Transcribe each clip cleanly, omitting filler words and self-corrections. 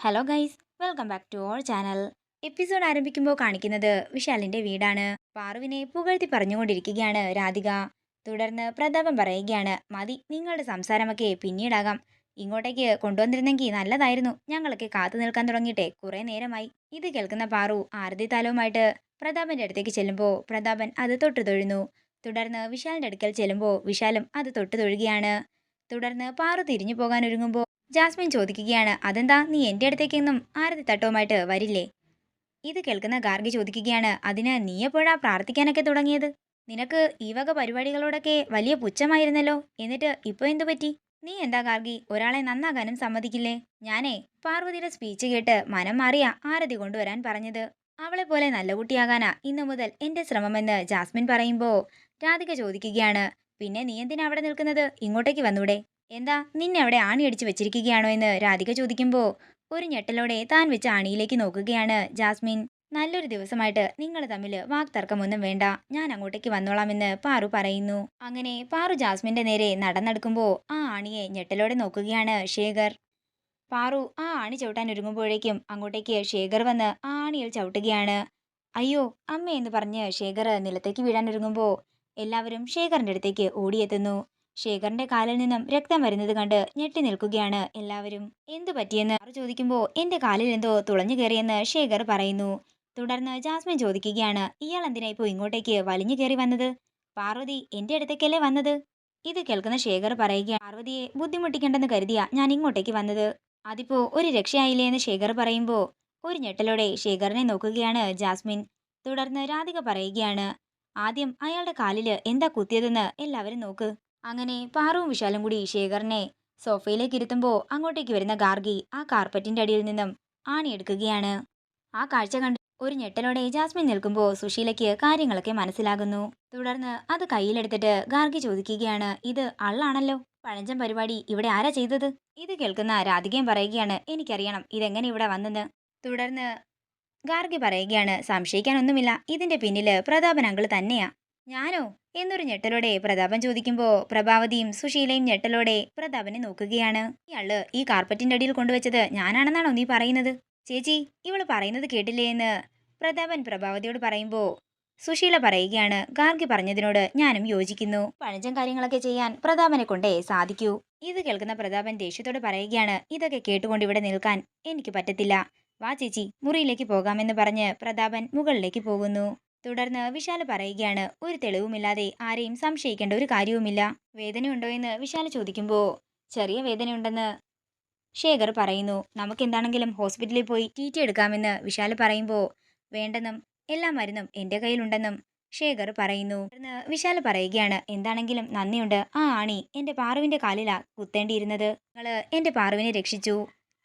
Hello guys, welcome back to our channel. Episode ആരംഭിക്കുമ്പോൾ കാണിക്കുന്നത് വിശാലിന്റെ വീടാണ്. പാറുവിനെ പുകഴ്ത്തി പറഞ്ഞുകൊണ്ടിരിക്കുകയാണ് രാധിക. തുടർന്ന് പ്രതാപം പറയുകയാണ്, മതി നിങ്ങളുടെ സംസാരമൊക്കെ പിന്നീടാകാം. ഇങ്ങോട്ടേക്ക് കൊണ്ടുവന്നിരുന്നെങ്കിൽ നല്ലതായിരുന്നു. ഞങ്ങളൊക്കെ കാത്തു നിൽക്കാൻ തുടങ്ങിയിട്ടേ കുറെ നേരമായി. ഇത് കേൾക്കുന്ന പാറു ആരതി താലവുമായിട്ട് പ്രതാപന്റെ അടുത്തേക്ക് ചെല്ലുമ്പോൾ പ്രതാപൻ അത് തൊട്ടു തൊഴുന്നു. തുടർന്ന് വിശാലിന്റെ അടുക്കൽ ചെല്ലുമ്പോൾ വിശാലും അത് തൊട്ടു തൊഴുകയാണ്. തുടർന്ന് പാറു തിരിഞ്ഞു പോകാൻ ഒരുങ്ങുമ്പോൾ ജാസ്മിൻ ചോദിക്കുകയാണ്, അതെന്താ നീ എൻ്റെ അടുത്തേക്കൊന്നും ആരതി തട്ടവുമായിട്ട് വരില്ലേ? ഇത് കേൾക്കുന്ന ഗാർഗി ചോദിക്കുകയാണ്, അതിന് നീ എപ്പോഴാ പ്രാർത്ഥിക്കാനൊക്കെ തുടങ്ങിയത്? നിനക്ക് ഈ വക പരിപാടികളോടൊക്കെ വലിയ പുച്ഛമായിരുന്നല്ലോ. എന്നിട്ട് ഇപ്പൊ എന്തു പറ്റി? നീ എന്താ ഗാർഗി ഒരാളെ നന്നാകാനും സമ്മതിക്കില്ലേ? ഞാനേ പാർവതിയുടെ സ്പീച്ച് കേട്ട് മനം മാറിയ ആരതി കൊണ്ടുവരാൻ പറഞ്ഞത്. അവളെ പോലെ നല്ല കുട്ടിയാകാനാ ഇന്നു മുതൽ എന്റെ ശ്രമമെന്ന് ജാസ്മിൻ പറയുമ്പോ രാധിക ചോദിക്കുകയാണ്, പിന്നെ നീ എന്തിനാ അവിടെ നിൽക്കുന്നത്? ഇങ്ങോട്ടേക്ക് വന്നൂടെ? എന്താ നിന്നെ അവിടെ ആണി അടിച്ചു വെച്ചിരിക്കുകയാണോ എന്ന് രാധിക ചോദിക്കുമ്പോ ഒരു ഞെട്ടലോടെ താൻ വെച്ച ആണിയിലേക്ക് നോക്കുകയാണ് ജാസ്മിൻ. നല്ലൊരു ദിവസമായിട്ട് നിങ്ങൾ തമ്മിൽ വാക്തർക്കമൊന്നും വേണ്ട, ഞാൻ അങ്ങോട്ടേക്ക് വന്നോളാമെന്ന് പാറു പറയുന്നു. അങ്ങനെ പാറു ജാസ്മിന്റെ നേരെ നടന്നെടുക്കുമ്പോ ആ ആണിയെ ഞെട്ടലോടെ നോക്കുകയാണ് ശേഖർ. പാറു ആ ആണി ചവിട്ടാൻ ഒരുങ്ങുമ്പോഴേക്കും അങ്ങോട്ടേക്ക് ശേഖർ വന്ന് ആ ആണിയിൽ ചവിട്ടുകയാണ്. അയ്യോ അമ്മ എന്ന് പറഞ്ഞ് ശേഖർ നിലത്തേക്ക് വീഴാൻ ഒരുങ്ങുമ്പോ എല്ലാവരും ശേഖറിന്റെ അടുത്തേക്ക് ഓടിയെത്തുന്നു. ശേഖറിന്റെ കാലിൽ നിന്നും രക്തം വരുന്നത് കണ്ട് ഞെട്ടി നിൽക്കുകയാണ് എല്ലാവരും. എന്തു പറ്റിയെന്ന് പാറു ചോദിക്കുമ്പോ എന്റെ കാലിൽ എന്തോ തുളഞ്ഞു കയറിയെന്ന് ശേഖർ പറയുന്നു. തുടർന്ന് ജാസ്മിൻ ചോദിക്കുകയാണ്, ഇയാൾ എന്തിനാ ഇപ്പോ ഇങ്ങോട്ടേക്ക് വലിഞ്ഞു കയറി വന്നത്? പാർവതി എന്റെ അടുത്തേക്കല്ലേ വന്നത്? ഇത് കേൾക്കുന്ന ശേഖർ പറയുക, പാർവതിയെ ബുദ്ധിമുട്ടിക്കണ്ടെന്ന് കരുതിയാ ഞാൻ ഇങ്ങോട്ടേക്ക് വന്നത്. അതിപ്പോ ഒരു രക്ഷയായില്ലേ എന്ന് ശേഖർ പറയുമ്പോ ഒരു ഞെട്ടലോടെ ശേഖറിനെ നോക്കുകയാണ് ജാസ്മിൻ. തുടർന്ന് രാധിക പറയുകയാണ്, ആദ്യം അയാളുടെ കാലില് എന്താ കുത്തിയതെന്ന് എല്ലാവരും നോക്ക്. അങ്ങനെ പാറുവും വിശാലും കൂടി ശേഖറിനെ സോഫയിലേക്ക് ഇരുത്തുമ്പോ അങ്ങോട്ടേക്ക് വരുന്ന ഗാർഗി ആ കാർപ്പറ്റിന്റെ അടിയിൽ നിന്നും ആണിയെടുക്കുകയാണ്. ആ കാഴ്ച കണ്ട് ഒരു ഞെട്ടലോടെ ജാസ്മിൻ നിൽക്കുമ്പോൾ സുശീലയ്ക്ക് കാര്യങ്ങളൊക്കെ മനസ്സിലാകുന്നു. തുടർന്ന് അത് കയ്യിലെടുത്തിട്ട് ഗാർഗി ചോദിക്കുകയാണ്, ഇത് അള്ളാണല്ലോ, പഴഞ്ചൻ പരിപാടി ഇവിടെ ആരാ ചെയ്തത്? ഇത് കേൾക്കുന്ന രാധികയും പറയുകയാണ്, എനിക്കറിയണം ഇതെങ്ങനെ ഇവിടെ വന്നെന്ന്. തുടർന്ന് ഗാർഗി പറയുകയാണ്, സംശയിക്കാനൊന്നുമില്ല, ഇതിന്റെ പിന്നില് പ്രതാപൻ അങ്കിൾ തന്നെയാ. ഞാനോ എന്നൊരു ഞെട്ടലോടെ പ്രതാപൻ ചോദിക്കുമ്പോ പ്രഭാവതിയും സുശീലയും ഞെട്ടലോടെ പ്രതാപനെ നോക്കുകയാണ്. ഇയാള് ഈ കാർപ്പറ്റിന്റെ അടിയിൽ കൊണ്ടുവച്ചത് ഞാനാണെന്നാണോ നീ പറയുന്നത്? ചേച്ചി ഇവള് പറയുന്നത് കേട്ടില്ലേ എന്ന് പ്രതാപൻ പ്രഭാവതിയോട് പറയുമ്പോ സുശീല പറയുകയാണ്, ഗാർഗി പറഞ്ഞതിനോട് ഞാനും യോജിക്കുന്നു. പഴഞ്ചൻ കാര്യങ്ങളൊക്കെ ചെയ്യാൻ പ്രതാപനെ കൊണ്ടേ സാധിക്കൂ. ഇത് കേൾക്കുന്ന പ്രതാപൻ ദേഷ്യത്തോട് പറയുകയാണ്, ഇതൊക്കെ കേട്ടുകൊണ്ട് ഇവിടെ നിൽക്കാൻ എനിക്ക് പറ്റത്തില്ല. വാ ചേച്ചി മുറിയിലേക്ക് പോകാമെന്ന് പറഞ്ഞ് പ്രതാപൻ മുകളിലേക്ക് പോകുന്നു. തുടർന്ന് വിശാല് പറയുകയാണ്, ഒരു തെളിവുമില്ലാതെ ആരെയും സംശയിക്കേണ്ട ഒരു കാര്യവുമില്ല. വേദനയുണ്ടോ എന്ന് വിശാല് ചോദിക്കുമ്പോ ചെറിയ വേദനയുണ്ടെന്ന് ശേഖർ പറയുന്നു. നമുക്ക് എന്താണെങ്കിലും ഹോസ്പിറ്റലിൽ പോയി ടി എടുക്കാമെന്ന് വിശാല് പറയുമ്പോ വേണ്ടെന്നും എല്ലാ മരുന്നും എന്റെ കയ്യിലുണ്ടെന്നും ശേഖർ പറയുന്നു. വിശാല് പറയുകയാണ്, എന്താണെങ്കിലും നന്ദിയുണ്ട്. ആ ആണി എന്റെ പാറുവിന്റെ കാലിലാ കുത്തേണ്ടിയിരുന്നത്. നിങ്ങള് എന്റെ പാറുവിനെ രക്ഷിച്ചു.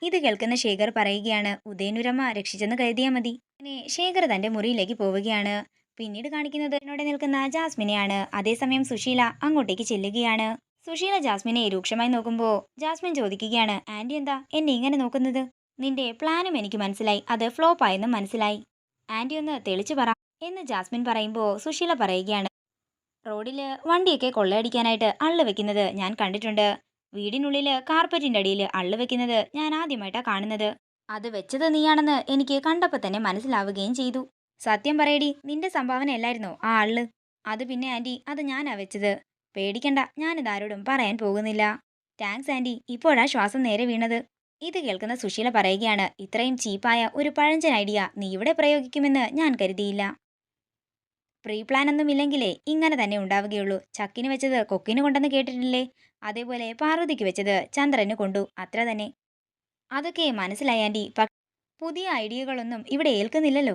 ഇത് കേൾക്കുന്ന ശേഖർ പറയുകയാണ്, ഉദയനുരമ്മ രക്ഷിച്ചെന്ന് കരുതിയാ മതി. പിന്നെ ശേഖർ തന്റെ മുറിയിലേക്ക് പോവുകയാണ്. പിന്നീട് കാണിക്കുന്നത് എന്നോട് നിൽക്കുന്ന ജാസ്മിനെയാണ്. അതേസമയം സുശീല അങ്ങോട്ടേക്ക് ചെല്ലുകയാണ്. സുശീല ജാസ്മിനെ രൂക്ഷമായി നോക്കുമ്പോ ജാസ്മിൻ ചോദിക്കുകയാണ്, ആന്റി എന്താ എന്നെ ഇങ്ങനെ നോക്കുന്നത്? നിന്റെ പ്ലാനും എനിക്ക് മനസ്സിലായി, അത് ഫ്ലോപ്പ് ആയെന്നും മനസ്സിലായി. ആന്റി ഒന്ന് തെളിച്ചു പറ എന്ന് ജാസ്മിൻ പറയുമ്പോ സുശീല പറയുകയാണ്, റോഡില് വണ്ടിയൊക്കെ കൊള്ളയടിക്കാനായിട്ട് അള്ളു വെക്കുന്നത് ഞാൻ കണ്ടിട്ടുണ്ട്. വീടിനുള്ളില് കാർപ്പറ്റിന്റെ അടിയിൽ അള്ളു വെക്കുന്നത് ഞാൻ ആദ്യമായിട്ടാ കാണുന്നത്. അത് വെച്ചത് നീയാണെന്ന് എനിക്ക് കണ്ടപ്പോ തന്നെ മനസ്സിലാവുകയും ചെയ്തു. സത്യം പറയടി, നിന്റെ സംഭാവന അല്ലായിരുന്നോ ആ അള്ള്? അത് പിന്നെ ആന്റി, അത് ഞാനാ വെച്ചത്. പേടിക്കണ്ട, ഞാനിതാരോടും പറയാൻ പോകുന്നില്ല. താങ്ക്സ് ആന്റി, ഇപ്പോഴാ ശ്വാസം നേരെ വീണത്. ഇത് കേൾക്കുന്ന സുശീല പറയുകയാണ്, ഇത്രയും ചീപ്പായ ഒരു പഴഞ്ചൻ ഐഡിയ നീ ഇവിടെ പ്രയോഗിക്കുമെന്ന് ഞാൻ കരുതിയില്ല. പ്രീ പ്ലാൻ ഒന്നുമില്ലെങ്കിലേ ഇങ്ങനെ തന്നെ ഉണ്ടാവുകയുള്ളൂ. ചക്കിന് വെച്ചത് കൊക്കിന് കൊണ്ടെന്ന് കേട്ടിട്ടില്ലേ? അതേപോലെ പാർവതിക്ക് വെച്ചത് ചന്ദ്രന് കൊണ്ടു, അത്ര തന്നെ. അതൊക്കെ മനസ്സിലായി ആന്റി, പുതിയ ഐഡിയകളൊന്നും ഇവിടെ ഏൽക്കുന്നില്ലല്ലോ.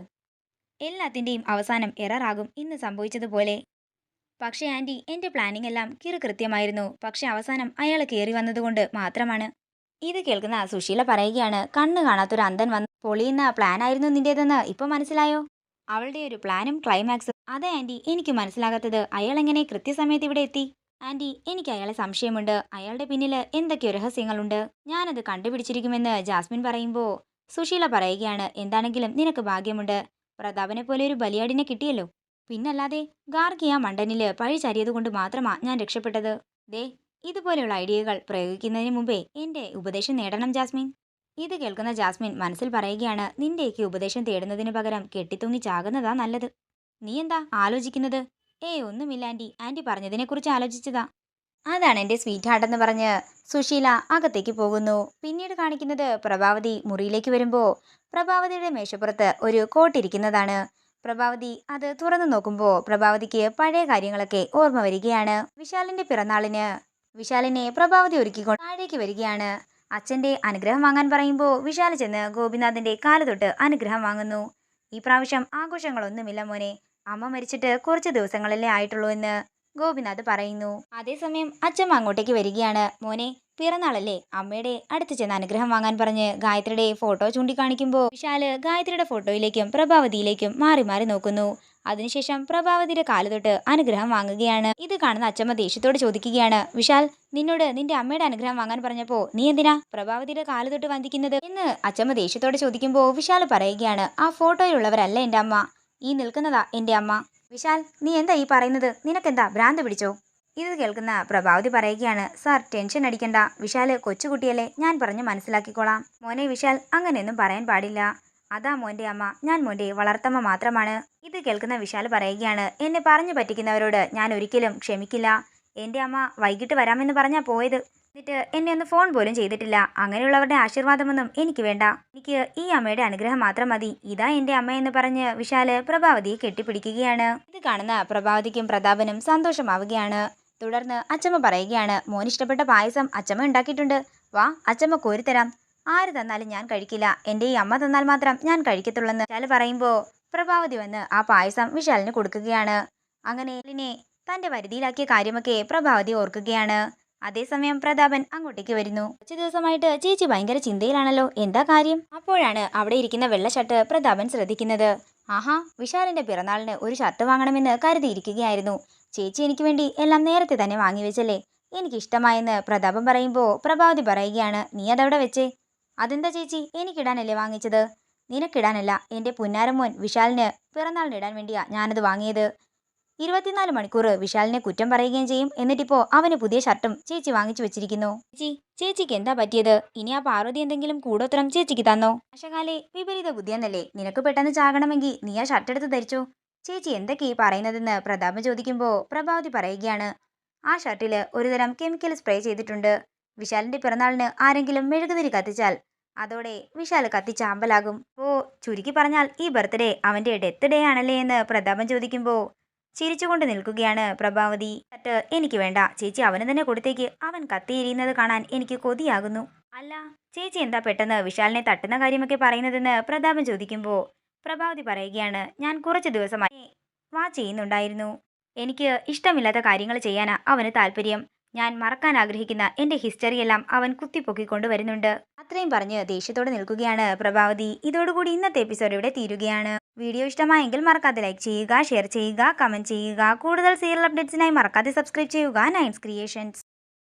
എല്ലാത്തിന്റെയും അവസാനം എററാകും, ഇന്ന് സംഭവിച്ചതുപോലെ. പക്ഷേ ആന്റി, എന്റെ പ്ലാനിംഗ് എല്ലാം കൃത്യമായിരുന്നു. പക്ഷെ അവസാനം അയാൾ കയറി വന്നതുകൊണ്ട് മാത്രമാണ്. ഇത് കേൾക്കുന്ന സുശീല പറയുകയാണ്, കണ്ണ് കാണാത്തൊരു അന്തൻ വന്ന് പൊളിയുന്ന പ്ലാനായിരുന്നു നിന്റേതെന്ന് ഇപ്പൊ മനസ്സിലായോ? അവളുടെ ഒരു പ്ലാനും ക്ലൈമാക്സും. അതെ ആന്റി, എനിക്ക് മനസ്സിലാകാത്തത് അയാൾ എങ്ങനെ കൃത്യസമയത്ത് ഇവിടെ എത്തി? ആന്റി, എനിക്ക് അയാളെ സംശയമുണ്ട്. അയാളുടെ പിന്നില് എന്തൊക്കെയോ രഹസ്യങ്ങളുണ്ട്. ഞാനത് കണ്ടുപിടിച്ചിരിക്കുമെന്ന് ജാസ്മിൻ പറയുമ്പോ സുശീല പറയുകയാണ്, എന്താണെങ്കിലും നിനക്ക് ഭാഗ്യമുണ്ട്. പ്രതാപനെ പോലെ ഒരു ബലിയാടിനെ കിട്ടിയല്ലോ. പിന്നല്ലാതെ ഗാർഗിയ മണ്ടനില് പഴി ചാരിയതുകൊണ്ട് മാത്രമാ ഞാൻ രക്ഷപ്പെട്ടത്. ദേ, ഇതുപോലെയുള്ള ഐഡിയകൾ പ്രയോഗിക്കുന്നതിന് മുമ്പേ എന്റെ ഉപദേശം നേടണം ജാസ്മിൻ. ഇത് കേൾക്കുന്ന ജാസ്മിൻ മനസ്സിൽ പറയുകയാണ്, നിന്റെയൊക്കെ ഉപദേശം തേടുന്നതിന് പകരം കെട്ടിത്തൂങ്ങി ചാകുന്നതാ നല്ലത്. നീ എന്താ ആലോചിക്കുന്നത്? ഒന്നുമില്ല ആൻറ്റി, ആൻറ്റി പറഞ്ഞതിനെക്കുറിച്ച് ആലോചിച്ചതാ. അതാണ് എൻ്റെ സ്വീറ്റ് ഹാർട്ട് എന്ന് പറഞ്ഞ് സുശീല അകത്തേക്ക് പോകുന്നു. പിന്നീട് കാണിക്കുന്നത് പ്രഭാവതി മുറിയിലേക്ക് വരുമ്പോൾ പ്രഭാവതിയുടെ മേശപ്പുറത്ത് ഒരു കോട്ടിരിക്കുന്നതാണ്. പ്രഭാവതി അത് തുറന്നു നോക്കുമ്പോൾ പ്രഭാവതിക്ക് പഴയ കാര്യങ്ങളൊക്കെ ഓർമ്മ വരികയാണ്. വിശാലിനെ പ്രഭാവതി ഒരുക്കിക്കൊണ്ട് താഴേക്ക് വരികയാണ്. അച്ഛൻ്റെ അനുഗ്രഹം വാങ്ങാൻ പറയുമ്പോൾ വിശാൽ ചെന്ന് ഗോപിനാഥിൻ്റെ കാല് തൊട്ട് അനുഗ്രഹം വാങ്ങുന്നു. ഈ പ്രാവശ്യം ആഘോഷങ്ങളൊന്നുമില്ല മോനെ, അമ്മ മരിച്ചിട്ട് കുറച്ച് ദിവസങ്ങളല്ലേ ആയിട്ടുള്ളൂ എന്ന് ഗോപിനാഥ് പറയുന്നു. അതേസമയം അച്ഛമ്മ അങ്ങോട്ടേക്ക് വരികയാണ്. മോനെ, പിറന്നാളല്ലേ, അമ്മയുടെ അടുത്ത് ചെന്ന് അനുഗ്രഹം വാങ്ങാൻ പറഞ്ഞ് ഗായത്രിയുടെ ഫോട്ടോ ചൂണ്ടിക്കാണിക്കുമ്പോൾ വിശാല് ഗായത്രിയുടെ ഫോട്ടോയിലേക്കും പ്രഭാവതിയിലേക്കും മാറി മാറി നോക്കുന്നു. അതിനുശേഷം പ്രഭാവതിയുടെ കാല് തൊട്ട് അനുഗ്രഹം വാങ്ങുകയാണ്. ഇത് കാണുന്ന അച്ഛമ്മ ദേഷ്യത്തോട് ചോദിക്കുകയാണ്, വിശാൽ, നിന്നോട് നിന്റെ അമ്മയുടെ അനുഗ്രഹം വാങ്ങാൻ പറഞ്ഞപ്പോ നീ എന്തിനാ പ്രഭാവതിയുടെ കാല് തൊട്ട് വന്ദിക്കുന്നത് എന്ന് അച്ഛമ്മ ദേഷ്യത്തോട് ചോദിക്കുമ്പോൾ വിശാൽ പറയുകയാണ്, ആ ഫോട്ടോയിലുള്ളവരല്ല എൻ്റെ അമ്മ, ഈ നിൽക്കുന്നതാ എൻ്റെ അമ്മ. വിശാൽ, നീ എന്താ ഈ പറയുന്നത്? നിനക്കെന്താ ഭ്രാന്ത് പിടിച്ചോ? ഇത് കേൾക്കുന്ന പ്രഭാവതി പറയുകയാണ്, സാർ ടെൻഷൻ അടിക്കണ്ട, വിശാല് കൊച്ചുകുട്ടിയല്ലേ, ഞാൻ പറഞ്ഞ് മനസ്സിലാക്കിക്കോളാം. മോനെ വിശാൽ, അങ്ങനെയൊന്നും പറയാൻ പാടില്ല. അതാ മോൻ്റെ അമ്മ, ഞാൻ മോൻ്റെ വളർത്തമ്മ മാത്രമാണ്. ഇത് കേൾക്കുന്ന വിശാൽ പറയുകയാണ്, എന്നെ പറഞ്ഞു പറ്റിക്കുന്നവരോട് ഞാൻ ഒരിക്കലും ക്ഷമിക്കില്ല. എൻ്റെ അമ്മ വൈകിട്ട് വരാമെന്ന് പറഞ്ഞാ പോയത്, എന്നിട്ട് എന്നെ ഒന്ന് ഫോൺ പോലും ചെയ്തിട്ടില്ല. അങ്ങനെയുള്ളവരുടെ ആശീർവാദമൊന്നും എനിക്ക് വേണ്ട, എനിക്ക് ഈ അമ്മയുടെ അനുഗ്രഹം മാത്രം മതി. ഇതാ എൻ്റെ അമ്മയെന്ന് പറഞ്ഞ് വിശാല് പ്രഭാവതിയെ കെട്ടിപ്പിടിക്കുകയാണ്. ഇത് കാണുന്ന പ്രഭാവതിക്കും പ്രതാപനും സന്തോഷമാവുകയാണ്. തുടർന്ന് അച്ചമ്മ പറയുകയാണ്, മോനിഷ്ടപ്പെട്ട പായസം അച്ചമ്മ ഉണ്ടാക്കിയിട്ടുണ്ട്, വാ അച്ചമ്മ കോരിത്തരാം. ആര് തന്നാലും ഞാൻ കഴിക്കില്ല, എൻ്റെ ഈ അമ്മ തന്നാൽ മാത്രം ഞാൻ കഴിക്കത്തുള്ളെന്ന് വിശാല് പറയുമ്പോൾ പ്രഭാവതി വന്ന് ആ പായസം വിശാലിന് കൊടുക്കുകയാണ്. അങ്ങനെ തൻ്റെ വരുതിയിലാക്കിയ കാര്യമൊക്കെ പ്രഭാവതി ഓർക്കുകയാണ്. അതേസമയം പ്രതാപൻ അങ്ങോട്ടേക്ക് വരുന്നു. കുറച്ച് ദിവസമായിട്ട് ചേച്ചി ഭയങ്കര ചിന്തയിലാണല്ലോ, എന്താ കാര്യം? അപ്പോഴാണ് അവിടെ ഇരിക്കുന്ന വെള്ള ഷർട്ട് പ്രതാപൻ ശ്രദ്ധിക്കുന്നത്. ആഹാ, വിശാലിന്റെ പിറന്നാളിന് ഒരു ഷർട്ട് വാങ്ങണമെന്ന് കരുതിയിരിക്കുകയായിരുന്നു. ചേച്ചി എനിക്ക് വേണ്ടി എല്ലാം നേരത്തെ തന്നെ വാങ്ങിവെച്ചല്ലേ, എനിക്കിഷ്ടമായെന്ന് പ്രതാപൻ പറയുമ്പോൾ പ്രഭാവതി പറയുകയാണ്, നീ അതവിടെ വെച്ചേ. അതെന്താ ചേച്ചി, എനിക്കിടാനല്ലേ വാങ്ങിച്ചത്? നിനക്കിടാനല്ല, എൻ്റെ പുന്നാരമോൻ വിശാലിന് പിറന്നാളിനിടാൻ വേണ്ടിയാ ഞാനത് വാങ്ങിയത്. 24 മണിക്കൂർ വിശാലിനെ കുറ്റം പറയുകയും ചെയ്യും, എന്നിട്ടിപ്പോ അവന് പുതിയ ഷർട്ടും ചേച്ചി വാങ്ങിച്ചു വെച്ചിരിക്കുന്നു. ചേച്ചിക്ക് എന്താ പറ്റിയത്? ഇനി ആ പാർവതി എന്തെങ്കിലും കൂടോത്രം ചേച്ചിക്ക് തന്നോ? ആശകാലെ, വിപരീത ബുദ്ധിയെന്നല്ലേ, നിനക്ക് പെട്ടെന്ന് ചാകണമെങ്കിൽ നീ ആ ഷർട്ട് എടുത്ത് ധരിച്ചോ. ചേച്ചി എന്തൊക്കെ ഈ പറയുന്നതെന്ന് പ്രതാപൻ ചോദിക്കുമ്പോൾ പ്രഭാവതി പറയുകയാണ്, ആ ഷർട്ടില് ഒരുതരം കെമിക്കൽ സ്പ്രേ ചെയ്തിട്ടുണ്ട്. വിശാലിന്റെ പിറന്നാളിന് ആരെങ്കിലും മെഴുകുതിരി കത്തിച്ചാൽ അതോടെ വിശാൽ കത്തിച്ചാമ്പലാകും. ചുരുക്കി പറഞ്ഞാൽ ഈ ബർത്ത്ഡേ അവന്റെ ഡെത്ത് ഡേ ആണല്ലേ എന്ന് പ്രതാപൻ ചോദിക്കുമ്പോൾ ചിരിച്ചുകൊണ്ട് നിൽക്കുകയാണ് പ്രഭാവതി. ഷർട്ട് എനിക്ക് വേണ്ട ചേച്ചി, അവന് തന്നെ കൊടുത്തേക്ക്, അവൻ കത്തിയിരിക്കുന്നത് കാണാൻ എനിക്ക് കൊതിയാകുന്നു. അല്ല ചേച്ചി എന്താ പെട്ടെന്ന് വിശാലിനെ തട്ടുന്ന കാര്യമൊക്കെ പറയുന്നതെന്ന് പ്രതാപൻ ചോദിക്കുമ്പോൾ പ്രഭാവതി പറയുകയാണ്, ഞാൻ കുറച്ച് ദിവസമായി വാച്ച് ചെയ്യുന്നുണ്ടായിരുന്നു. എനിക്ക് ഇഷ്ടമില്ലാത്ത കാര്യങ്ങൾ ചെയ്യാനാ അവന് താല്പര്യം. ഞാൻ മറക്കാൻ ആഗ്രഹിക്കുന്ന എൻ്റെ ഹിസ്റ്ററിയെല്ലാം അവൻ കുത്തിപ്പൊക്കിക്കൊണ്ട് വരുന്നുണ്ട്. അത്രയും പറഞ്ഞ് ദേഷ്യത്തോടെ നിൽക്കുകയാണ് പ്രഭാവതി. ഇതോടുകൂടി ഇന്നത്തെ എപ്പിസോഡ് ഇവിടെ തീരുകയാണ്. വീഡിയോ ഇഷ്ടമായെങ്കിൽ മറക്കാതെ ലൈക്ക് ചെയ്യുക, ഷെയർ ചെയ്യുക, കമൻറ്റ് ചെയ്യുക. കൂടുതൽ സീരിയൽ അപ്ഡേറ്റ്സിനായി മറക്കാതെ സബ്സ്ക്രൈബ് ചെയ്യുക നയൻസ് ക്രിയേഷൻസ്.